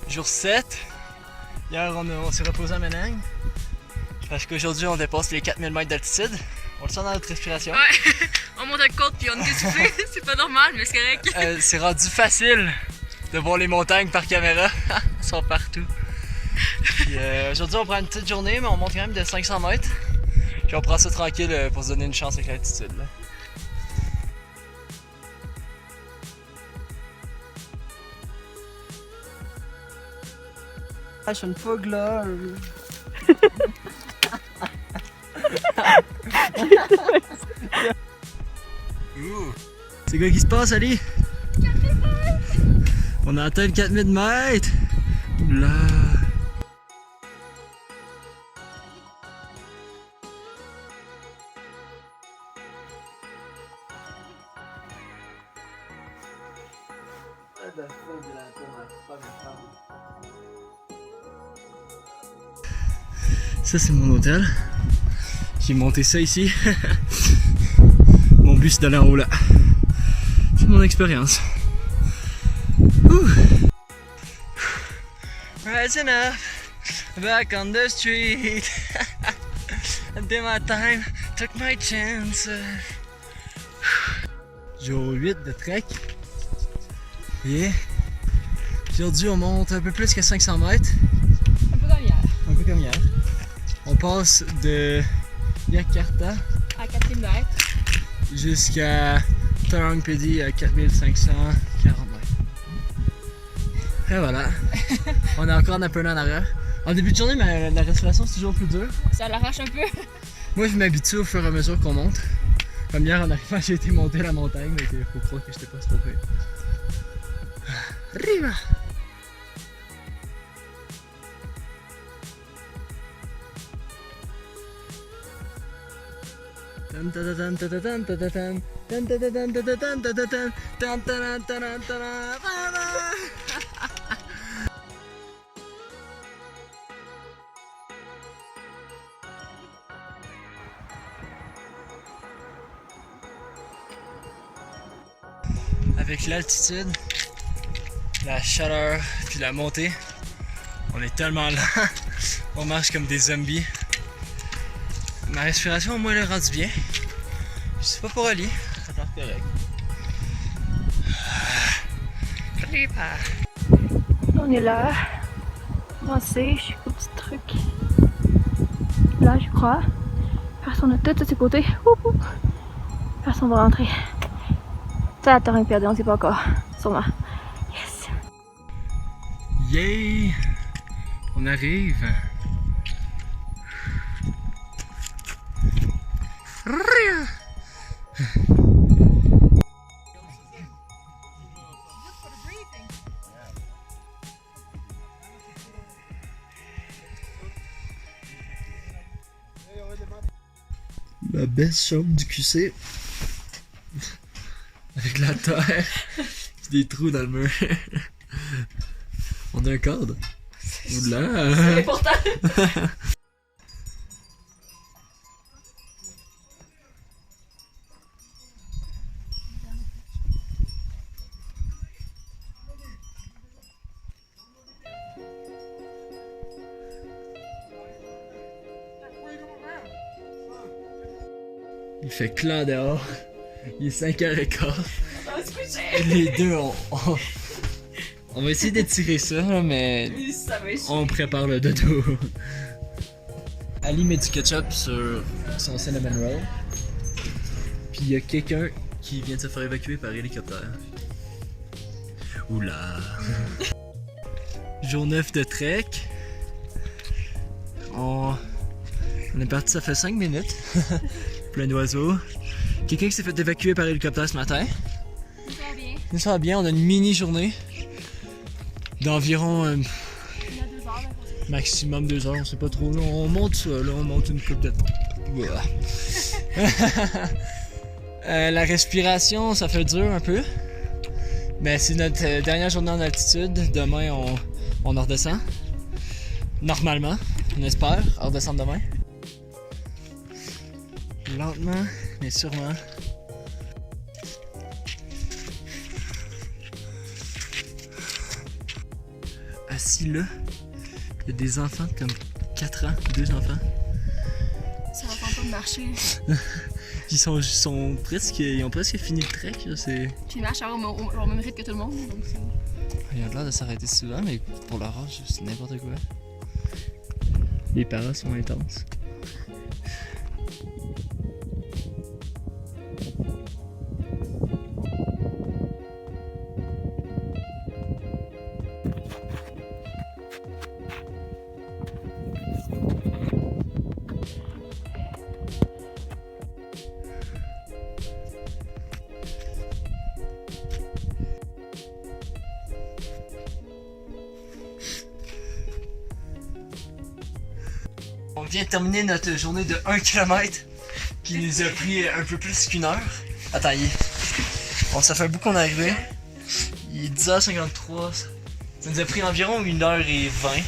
Jour 7. Hier, on s'est reposé à Menang. Parce qu'aujourd'hui, on dépasse les 4000 mètres d'altitude. On le sent dans notre respiration. Ouais, on monte à côte puis on est essoufflé. C'est pas normal, mais c'est correct. C'est rendu facile de voir les montagnes par caméra. Elles sont partout. Puis aujourd'hui, on prend une petite journée, mais on monte quand même de 500 mètres. Puis on prend ça tranquille pour se donner une chance avec l'altitude. Je suis une fogler. C'est quoi qui se passe, Ali? On a atteint le 4000 mètres! Oula! Ça, c'est mon hôtel. J'ai monté ça ici. Mon but, c'est d'aller en haut là. C'est mon expérience. Rising up, back on the street. I did my time, took my chances. Jour 8 de trek. Et aujourd'hui, on monte un peu plus que 500 mètres. Un peu comme hier. Un peu comme hier. On passe de Jakarta À 4000 mètres. jusqu'à Tarong Pedi à 4540 mètres. Et voilà. On est encore un peu là en arrière. En début de journée, la respiration c'est toujours plus dur. Ça l'arrache un peu. Moi, je m'habitue au fur et à mesure qu'on monte. Comme hier, en arrivant, j'ai été monter la montagne, mais il faut croire que j'étais pas trop près. Arriva! Avec l'altitude, la chaleur puis la montée, on est tellement lent, on marche comme des zombies. Ma respiration, au moins, elle est rendue bien. Je sais pas pour Ali, ça part correct. On est là. Avancé, je suis au petit truc. Là, je crois. Personne de tout de ses côtés. Personne va rentrer. Ça, la Tarong Pedi, on sait pas encore. Sûrement. Yes! Yay! On arrive! La belle chambre du QC avec la terre et des trous dans le mur. On a un cadre. Oula! C'est important! Il fait clair dehors. Il est 5h15. Les deux, on va essayer d'étirer ça, là, mais on prépare le dodo. Ali met du ketchup sur son cinnamon roll. Puis il y a quelqu'un qui vient de se faire évacuer par hélicoptère. Oula! Jour 9 de trek. On est parti, ça fait 5 minutes. Plein d'oiseaux. Quelqu'un qui s'est fait évacuer par hélicoptère ce matin. Ça va bien. Nous ça va bien, on a une mini journée d'environ Il y a 2 heures. maximum 2 heures, on sait pas trop. Là, on monte ça, là, on monte une coupe de... Voilà. La respiration, ça fait dur un peu. Mais c'est notre dernière journée en altitude. Demain, on en redescend. Normalement, on espère redescendre demain. Lentement, mais sûrement. assis là. Il y a des enfants de comme 4 ans, 2 enfants. Ça va pas de marcher. Ils ont presque fini le trek. Là, puis ils marchent au même rythme que tout le monde. Donc ils ont l'air de s'arrêter souvent, mais pour leur âge, c'est n'importe quoi. Les parents sont intenses. On vient de terminer notre journée de 1 km qui nous a pris un peu plus qu'1 heure. Attends, bon, ça fait un bout qu'on est arrivé. Il est 10h53. Ça nous a pris environ 1h20.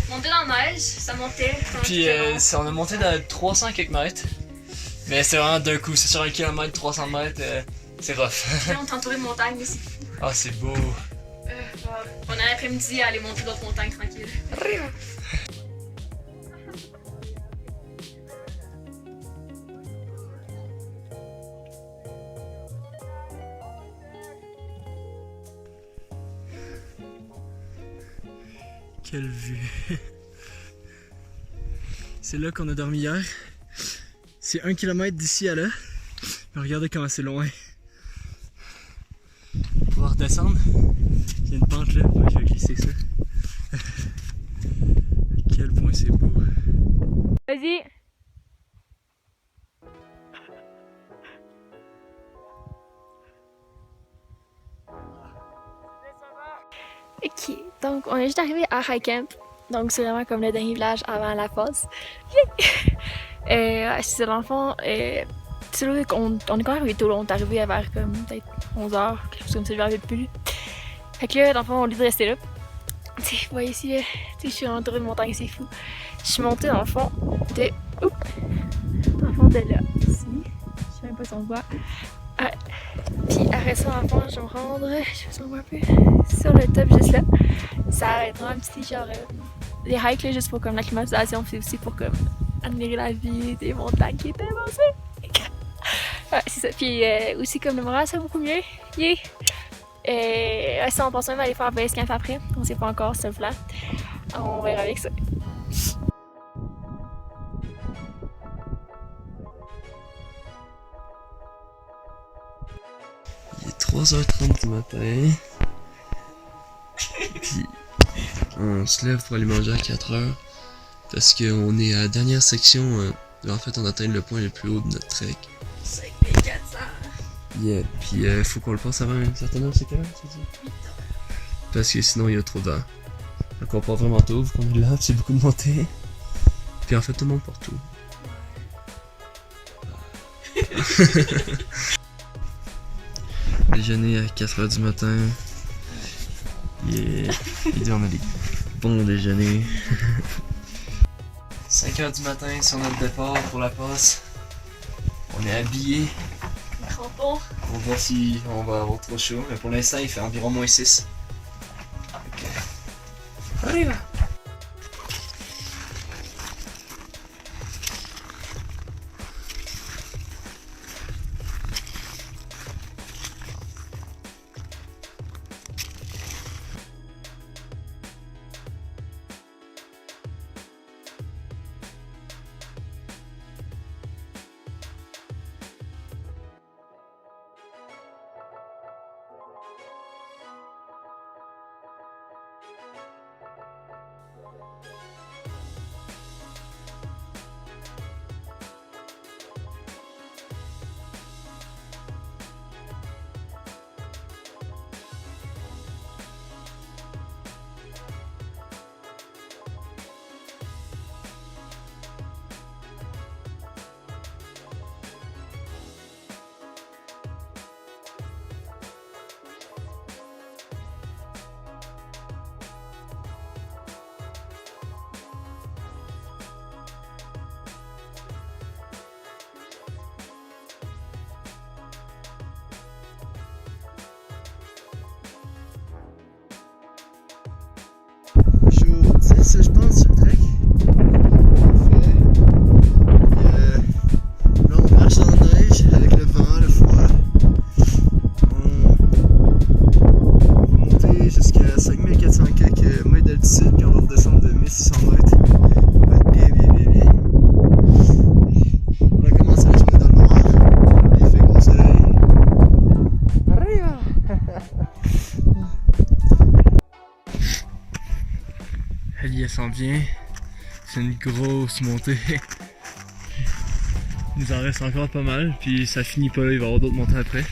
Monter dans la neige, ça montait. Puis on a monté de 300 quelques mètres. Mais c'est vraiment d'un coup, c'est sur 1 km, 300 mètres, c'est rough. Là, on est entouré de montagnes ici. Ah, c'est beau. On a l'après-midi à aller monter d'autres montagnes tranquilles. Quelle vue! C'est là qu'on a dormi hier. C'est 1 km d'ici à là. Mais regardez comment c'est loin. Pour pouvoir descendre, il y a une pente là. Je vais glisser ça. À quel point c'est beau. Vas-y! Ok, donc on est juste arrivé à High Camp. Donc c'est vraiment comme le dernier village avant la fosse. C'est dans le fond, c'est là qu'on est quand même arrivé tôt, on est arrivé vers comme peut-être 11h, quelque chose comme ça, je me rappelle plus. Fait que là, dans le fond, on est resté là. Vous voyez ici, je suis entourée de montagnes, c'est fou. Je suis montée dans le fond de. Oups! Dans le fond de là, ici. Je sais même pas si on voit. Ouais. Puis après ça, dans le fond, je vais me rendre, je sais pas si on voit un peu, sur le top juste là. Ça arrêtera un petit genre des hikes là, juste pour comme la climatisation, puis aussi pour comme admirer la vie des montagnes qui est avancée. Ouais, c'est ça. Puis aussi comme le moral, c'est beaucoup mieux. Yeah. Ça, on pense même aller faire base camp après. On sait pas encore, c'est plat. On verra avec ça. Il est 3h30 du matin. Puis on se lève pour aller manger à 4h. Parce qu'on est à la dernière section. En fait, on atteint le point le plus haut de notre trek. 5400. Yeah, puis faut qu'on le passe avant une certaine heure, c'est quelle heure, c'est ça? Parce que sinon il y a trop de vent. Donc on part vraiment tôt, vu qu'on est là, c'est beaucoup de montée. Puis en fait tout le monde part tôt. Déjeuner à 4h du matin. Yeah. Il dit on a des bons déjeuners. 5h du matin sur notre départ pour la passe. On est habillés. Crampons. On va voir si on va avoir trop chaud, mais pour l'instant il fait environ -6. Ok. Arriva! ça, je pense, sur le trek. Là, on marche dans la neige avec le vent, le froid. On va monter jusqu'à 5400 quelques mètres d'altitude, puis on va redescendre de 1600 mètres. On va être bien. On va commencer la journée dans le noir. Il fait gros soleil. Arriva! Elle s'en vient. C'est une grosse montée. Il nous en reste encore pas mal, puis ça finit pas là, il va y avoir d'autres montées après.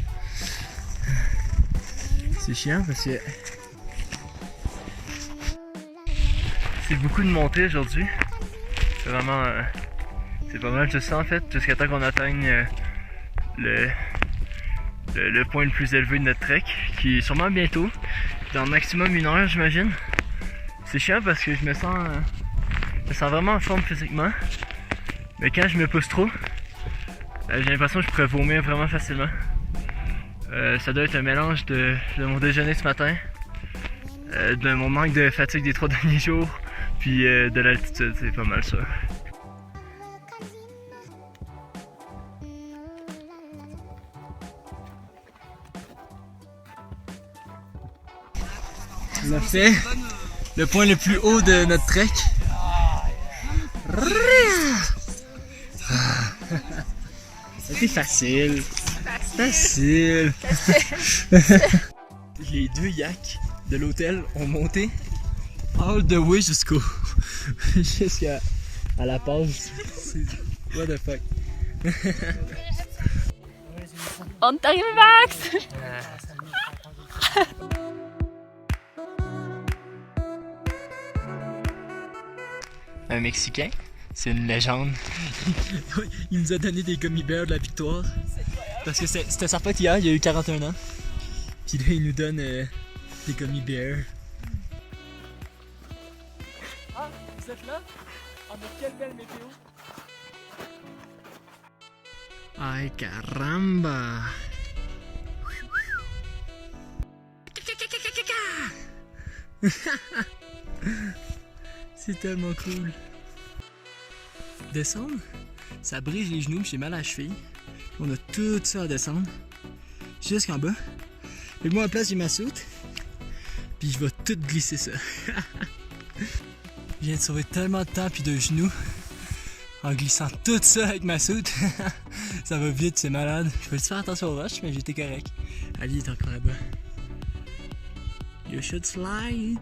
C'est chiant parce que c'est beaucoup de montées aujourd'hui. C'est vraiment c'est pas mal, je sais en fait, jusqu'à temps qu'on atteigne le point le plus élevé de notre trek, qui est sûrement bientôt, dans maximum 1 heure j'imagine. C'est chiant parce que je me sens vraiment en forme physiquement, mais quand je me pousse trop, j'ai l'impression que je pourrais vomir vraiment facilement. Ça doit être un mélange de mon déjeuner ce matin, de mon manque de fatigue des 3 derniers jours, puis de l'altitude, c'est pas mal ça. On a fait le point le plus haut de notre trek. C'était facile. Facile. Les 2 yaks de l'hôtel ont monté all the way jusqu'à la pause. What the fuck. On est arrivé, Max! Un Mexicain, c'est une légende. Il nous a donné des gummy bears de la victoire. Parce que c'était sa fête hier, il a eu 41 ans. Puis là, il nous donne des gummy bears. Ah, vous êtes là? On a quelle belle météo! Ay, caramba! C'est tellement cool. Descendre, ça brise les genoux, j'ai mal à la cheville. On a tout ça à descendre, jusqu'en bas. Et moi, en place, j'ai ma soute. Puis je vais tout glisser ça. Je viens de sauver tellement de temps puis de genoux en glissant tout ça avec ma soute. Ça va vite, c'est malade. Je peux faire attention aux roches, mais j'étais correct. Ali est encore là-bas. You should slide.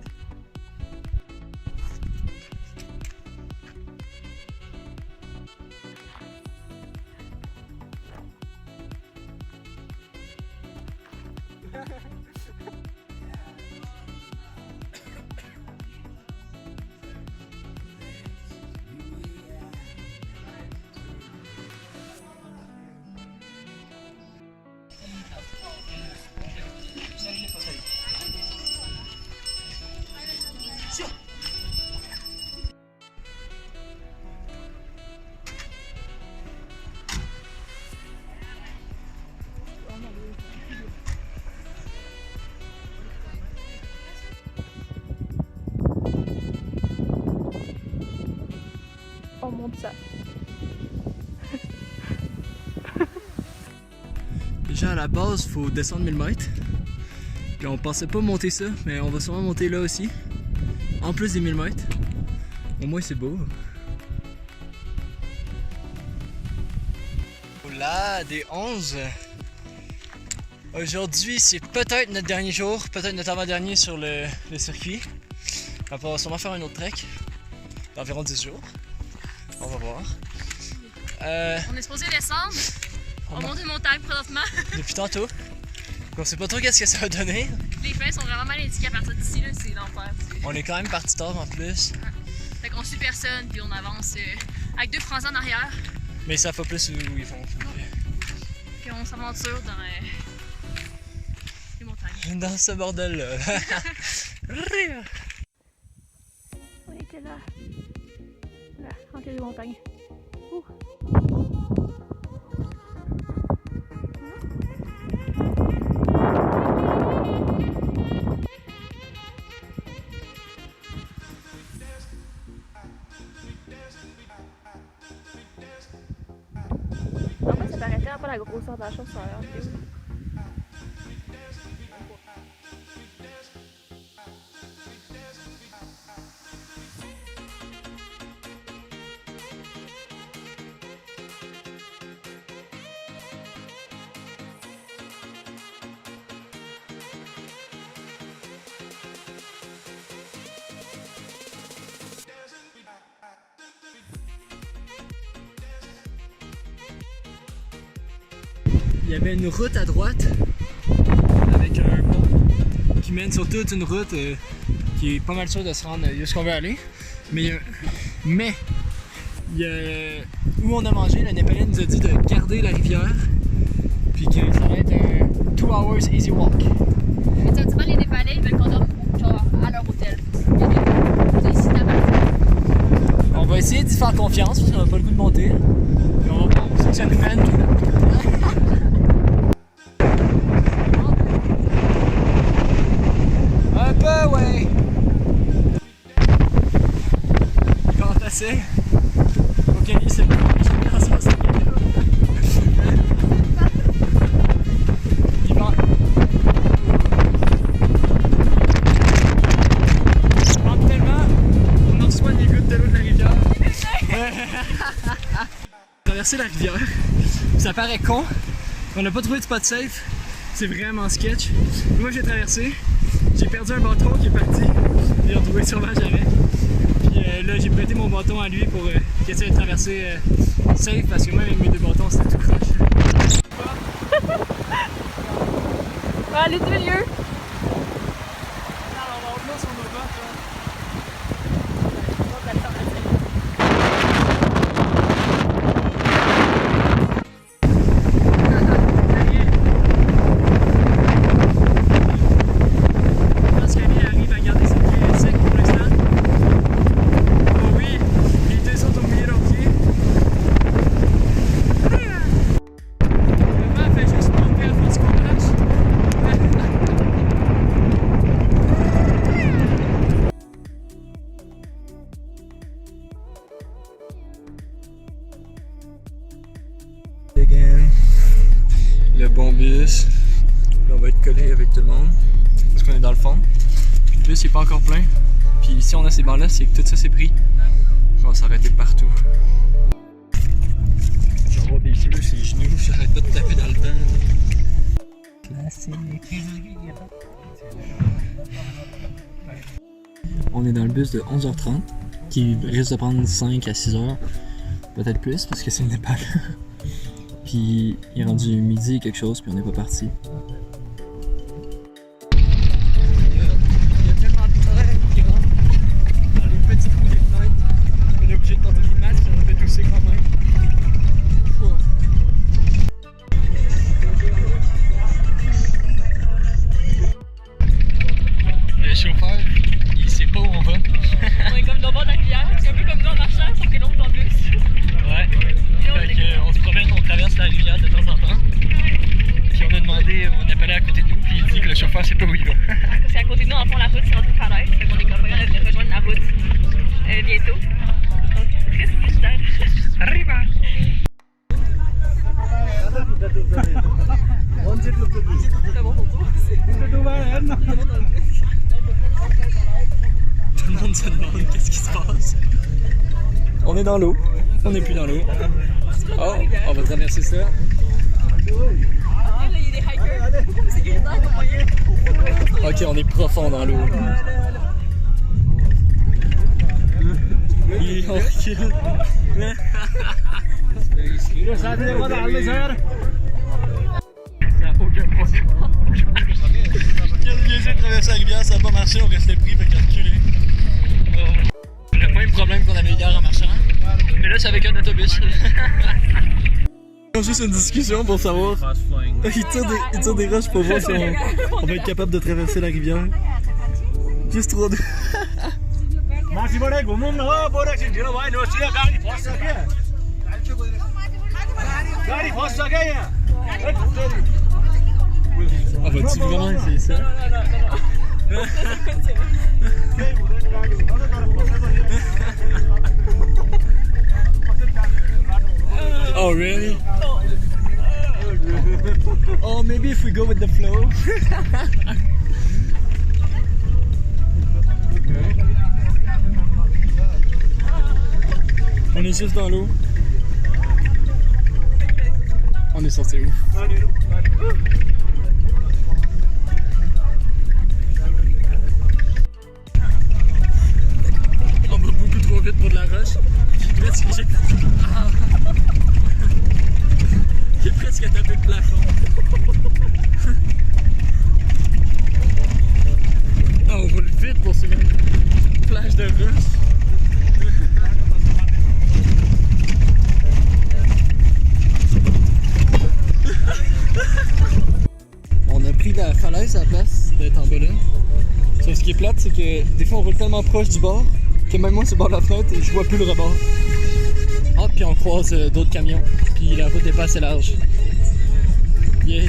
On monte ça. Déjà à la base, il faut descendre 1000 mètres. Puis on pensait pas monter ça, mais on va sûrement monter là aussi. En plus des 1000 mètres. Au moins c'est beau. Là, des 11. Aujourd'hui, c'est peut-être notre dernier jour, peut-être notre avant-dernier sur le circuit. On va sûrement faire un autre trek d'environ 10 jours. On va voir. On est supposé descendre. On monte une montagne présentement. Depuis tantôt. On sait pas trop qu'est-ce que ça va donner. Les fins sont vraiment mal indiquées à partir d'ici, là, c'est l'enfer. On est quand même parti tard en plus. Fait qu'on suit personne, puis on avance avec 2 Français en arrière. Mais ça fait plus où ils font. Puis on s'aventure dans les montagnes. Dans ce bordel-là. On était là. Là, entre les montagnes. Ouh. sort de la chose sur la vidéo. Il y avait une route à droite avec un pont qui mène sur toute une route qui est pas mal sûr de se rendre jusqu'où on veut aller. Mais où on a mangé, le Népalais nous a dit de garder la rivière puis que ça va être un 2 hours easy walk. Effectivement, les Népalais ils veulent qu'on dorme genre à leur hôtel. Il y a des sites à partir. On va essayer d'y faire confiance parce qu'on n'a pas le goût de monter. Et on va voir où ça nous mène. Un peu, ouais. Quand assez. Ok, c'est bon. Je pense que c'est bien. Il va. Actuellement, on en reçoit des gouttes de l'eau de la rivière. Traverser la rivière. Ça paraît con. On n'a pas trouvé de spot safe. C'est vraiment sketch. Moi, j'ai traversé. J'ai perdu un bâton qui est parti. J'ai retrouvé sûrement jamais. Puis là, j'ai prêté mon bâton à lui pour qu'il essaie de traverser safe parce que même avec mes 2 bâtons, c'était tout croche. Allez, du milieu! On va revenir sur nos bottes. Le bon bus. Là, on va être collé avec tout le monde parce qu'on est dans le fond. Puis le bus n'est pas encore plein. Puis si on a ces bancs là, c'est que tout ça c'est pris. On va s'arrêter partout. Je vais avoir des bleus sur les genoux, j'arrête pas de taper dans le vent. Classique. On est dans le bus de 11h30 qui risque de prendre 5 à 6h. Peut-être plus parce que c'est le Népal. Puis il est rendu midi quelque chose, puis on n'est pas parti. Il y a tellement de terre qui rentre dans les petits trous des fenêtres. On est obligé de porter des masques, on va tousser quand même. Le chauffeur, il sait pas où on va. On est comme dans le bord de la rivière, c'est un peu comme nous en marchant, sauf que l'on est en bus. Ouais. On se promène, on traverse la rivière de temps en temps. Puis on a demandé, on appelait à côté de nous, puis il dit que le chauffeur sait pas où il va. Parce qu'à côté de nous, en fond, la route, c'est entre les falaises. Fait qu'on est comme on devrait rejoindre la route bientôt. Donc, très spécial. Arriba! Tout le monde se demande qu'est-ce qui se passe. On est dans l'eau. On n'est plus dans l'eau. Oh, on va traverser ça. Là, il y a des hikers. Sécuritaires comme moyen. Ok, on est profond dans l'eau. On recule. Ça n'a aucun point. Quand j'ai essayé de traverser la rivière, ça n'a pas marché, on restait pris, fait qu'on a reculé. Le même problème qu'on avait hier en marchant. Mais là, c'est avec un autobus. Juste une discussion pour savoir. Ils tirent des roches pour voir si on va être capable de traverser la rivière. Juste trop de. Ah, vas-tu vraiment essayer ça? Oh, really? Oh, maybe if we go with the flow. On est juste dans l'eau. On est sorti où? On va beaucoup trop vite pour de la roche. J'ai presque tapé le plafond. Oh, on roule vite pour ce même plage de roche. On a pris la falaise à la place d'être en bas là. Sauf ce qui est plate, c'est que des fois on roule tellement proche du bord que même moi sur le bord de la fenêtre et je vois plus le rebord. Ah, puis on croise d'autres camions, puis la route est pas assez large. Yeah.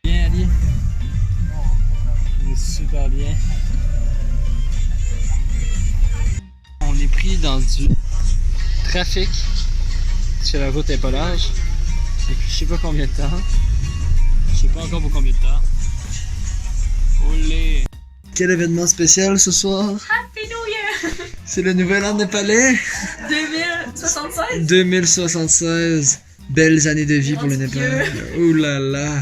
Bien, Ali. On est super bien. On est pris dans du trafic parce que la route est pas large depuis je sais pas combien de temps. Je sais pas encore pour combien de temps. Olé! Quel événement spécial ce soir? Happy New Year! C'est le nouvel an népalais? 2076! 2076! Belles années de vie pour le Népal. Ouh là là!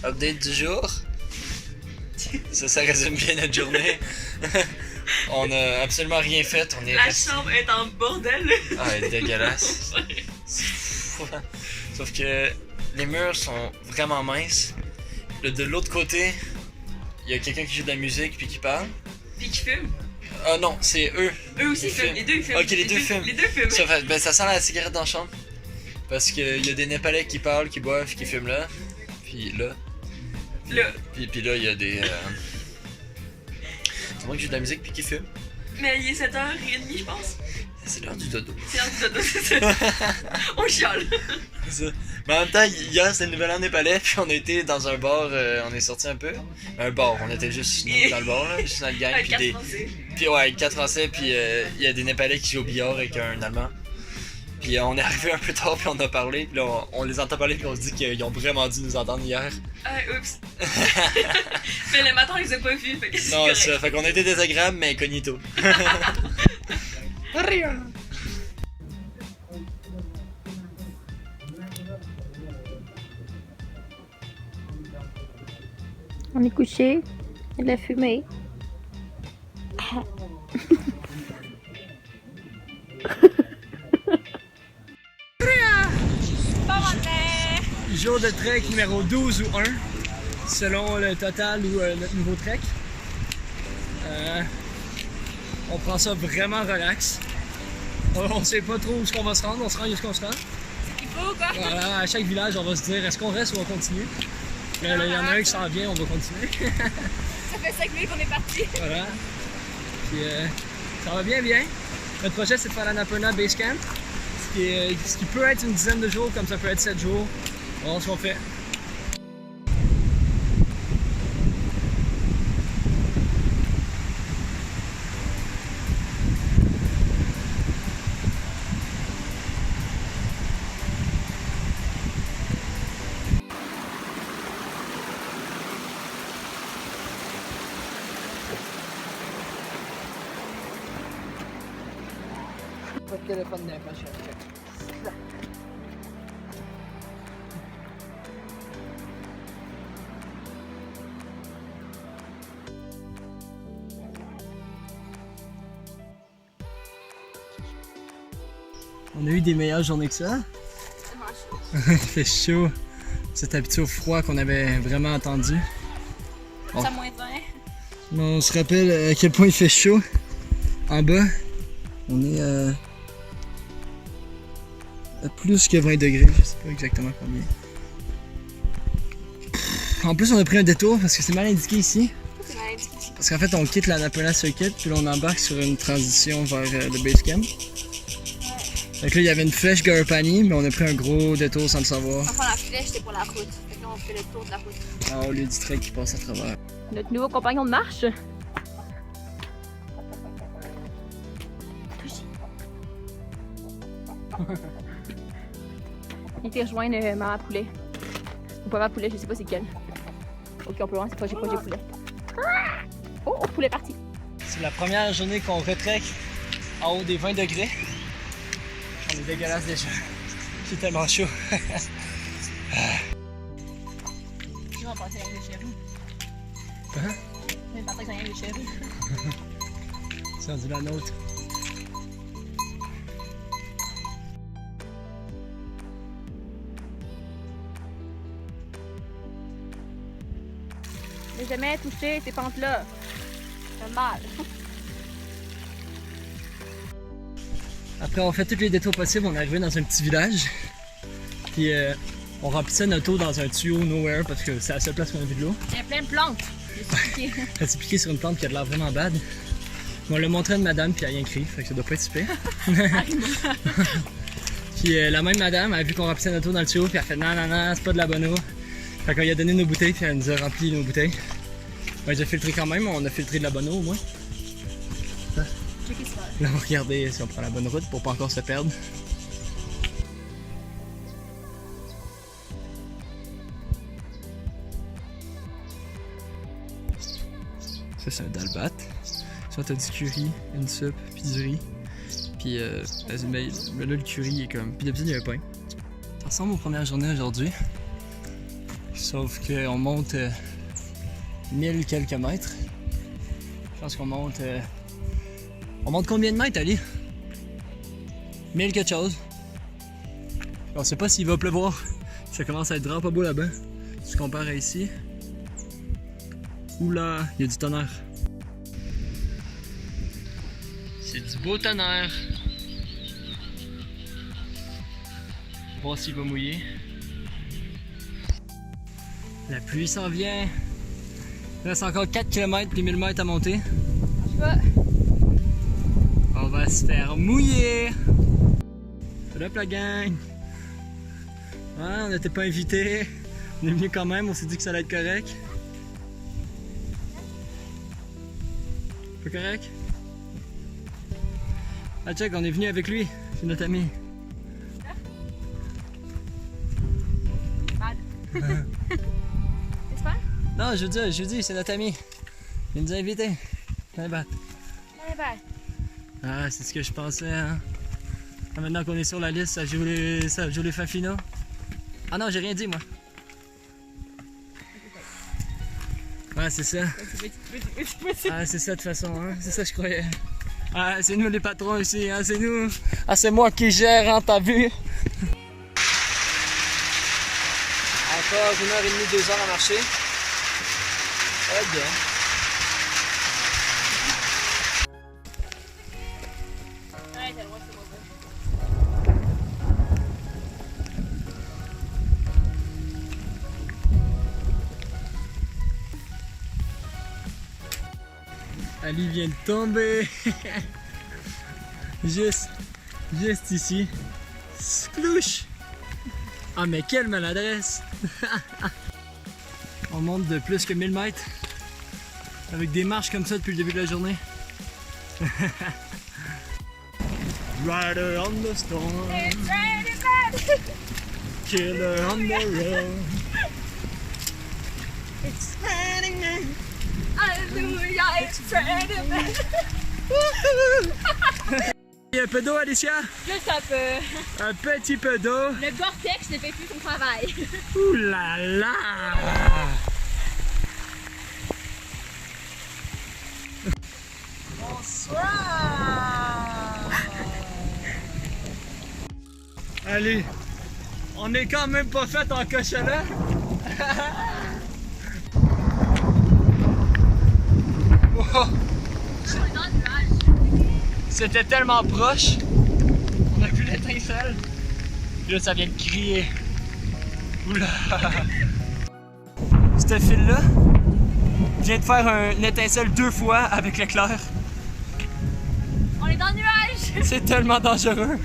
Update du jour. Ça résume bien notre journée. On a absolument rien fait. On est La chambre est en bordel. Ah, elle est dégueulasse. Sauf que les murs sont vraiment minces. De l'autre côté, il y a quelqu'un qui joue de la musique puis qui parle. Puis qui fume. Ah non, c'est eux. Eux aussi fument. Les deux fument. Ok, les deux fument. Les deux fument. Ça sent la cigarette dans la chambre. Parce qu'il y a des Népalais qui parlent, qui boivent, qui fument là. Puis là. Puis là, il y a des. C'est moi qui joue de la musique puis qui fume. Mais il est 7h30, je pense. C'est l'heure du dodo. C'est l'heure du dodo, c'est ça. On chiale. C'est ça. Mais en même temps, hier c'était le nouvel an népalais, puis on était dans un bar, on est sorti un peu. Un bar, on était juste nous dans le bar, là, juste notre gang. Avec Puis 4 Français. Puis ouais, avec 4 Français, puis il y a des Népalais qui jouent au billard avec un Allemand. Puis on est arrivé un peu tard, puis on a parlé, puis là on les entend parler, puis on se dit qu'ils ont vraiment dû nous entendre hier. Oups. Mais le matin, on les a pas vus, fait que c'est Non, correct. ça, fait qu'on était désagréables, mais incognito. Rien. On est couché, il y a de la fumée. Jour de trek numéro 12 ou 1, selon le total ou notre nouveau trek. On prend ça vraiment relax. On sait pas trop où est-ce qu'on va se rendre, on se rend jusqu'où on se rend. Il faut quoi? Voilà, à chaque village, on va se dire est-ce qu'on reste ou on continue. Là, il y en a un qui s'en vient, on va continuer. Ça fait 5 minutes qu'on est parti. Voilà. Puis ça va bien. Notre projet, c'est de faire l'Annapurna Base Camp. Ce qui peut être une dizaine de jours, comme ça peut être 7 jours. On va voir ce qu'on fait. Pas de téléphone dans la poche. On a eu des meilleures journées que ça. Il fait chaud. Vous êtes habitué au froid qu'on avait vraiment attendu. Bon. Ça moins 20. On se rappelle à quel point il fait chaud. En bas, on est à plus que 20 degrés, je sais pas exactement combien. En plus, on a pris un détour parce que c'est mal indiqué ici. Parce qu'en fait, on quitte l'Annapurna Circuit, puis là, on embarque sur une transition vers le Basecamp. Donc là, il y avait une flèche Garapani, mais on a pris un gros détour sans le savoir. Enfin, la flèche, c'est pour la route. Fait que là, on fait le tour de la route. Ah, au lieu du trait qui passe à travers. Notre nouveau compagnon de marche. Il était rejoindre Maman Poulet. Ou Papa Poulet, je sais pas c'est quel. Ok, on peut voir, c'est pas j'ai Poulet. Oh, Poulet parti. C'est la première journée qu'on retrek en haut des 20 degrés. On est dégueulasse déjà. C'est tellement chaud. Je vais passer avec les chèvres. Hein? Je vais passer avec les chèvres. C'est rendu la nôtre. J'ai jamais touché ces pentes-là. C'est mal. Après avoir fait tous les détours possibles, on est arrivé dans un petit village. Puis on remplissait notre eau dans un tuyau nowhere parce que c'est la seule place qu'on a vu de l'eau. Il y a plein de plantes. Elle s'est piquée sur une plante qui a de l'air vraiment bad. Mais on l'a montré à une madame puis elle a rien crié, fait que ça doit pas être super. Puis la même madame a vu qu'on remplissait notre eau dans le tuyau puis elle a fait non, c'est pas de la bonne eau. Fait qu'on lui a donné nos bouteilles puis elle nous a rempli nos bouteilles. On les a filtrées quand même, on a filtré de la bonne eau au moins. Là, on va regarder si on prend la bonne route pour pas encore se perdre. Ça, c'est un dalbat. Soit t'as du curry, une soupe, puis du riz. Puis mais là, le curry est comme. Puis d'habitude, il y a un pain. Ça ressemble aux premières journées aujourd'hui. Sauf qu'on monte 1000 quelques mètres. Je pense qu'on monte. On monte combien de mètres, Ali? 1000 quelque chose. On sait pas s'il va pleuvoir. Ça commence à être vraiment pas beau là-bas. Si tu compares à ici. Oula, il y a du tonnerre. C'est du beau tonnerre. On va voir s'il va mouiller. La pluie s'en vient. Il reste encore 4 km puis 1000 mètres à monter. Je vois. On va se faire mouiller. Salut la gang. Ouais, on n'était pas invités. On est venu quand même, on s'est dit que ça allait être correct. Pas correct? Ah check, on est venu avec lui. C'est notre ami. Bad. Qu'est-ce que Non, je dis, c'est notre ami. Il nous a invités. Bad. Ah, c'est ce que je pensais, hein. Ah, maintenant qu'on est sur la liste, ça joue les fins finaux. Ah non, j'ai rien dit, moi. Ouais, c'est ça. Ah, c'est ça de toute façon, hein. C'est ça que je croyais. Ah, c'est nous les patrons ici, hein. C'est nous. Ah, c'est moi qui gère, hein, t'as vu? Encore 1h30, 2 heures à marcher. Ça va être bien. Ali vient de tomber. juste ici. Sclouche. Ah mais quelle maladresse. On monte de plus que 1000 mètres. Avec des marches comme ça depuis le début de la journée. Rider on the storm. Killer on the road. It's raining men. Alléluia, it's raining men. Un peu d'eau, Alicia? Juste un peu. Un petit peu d'eau. Le Gore-Tex ne fait plus son travail. Ouh là là! Bonsoir! Allez, on est quand même pas fait en cochonnant. C'était tellement proche. On a vu l'étincelle. Puis là, ça vient de crier. Oula! Ce fil-là vient de faire une étincelle 2 fois avec l'éclair. On est dans le nuage! C'est tellement dangereux.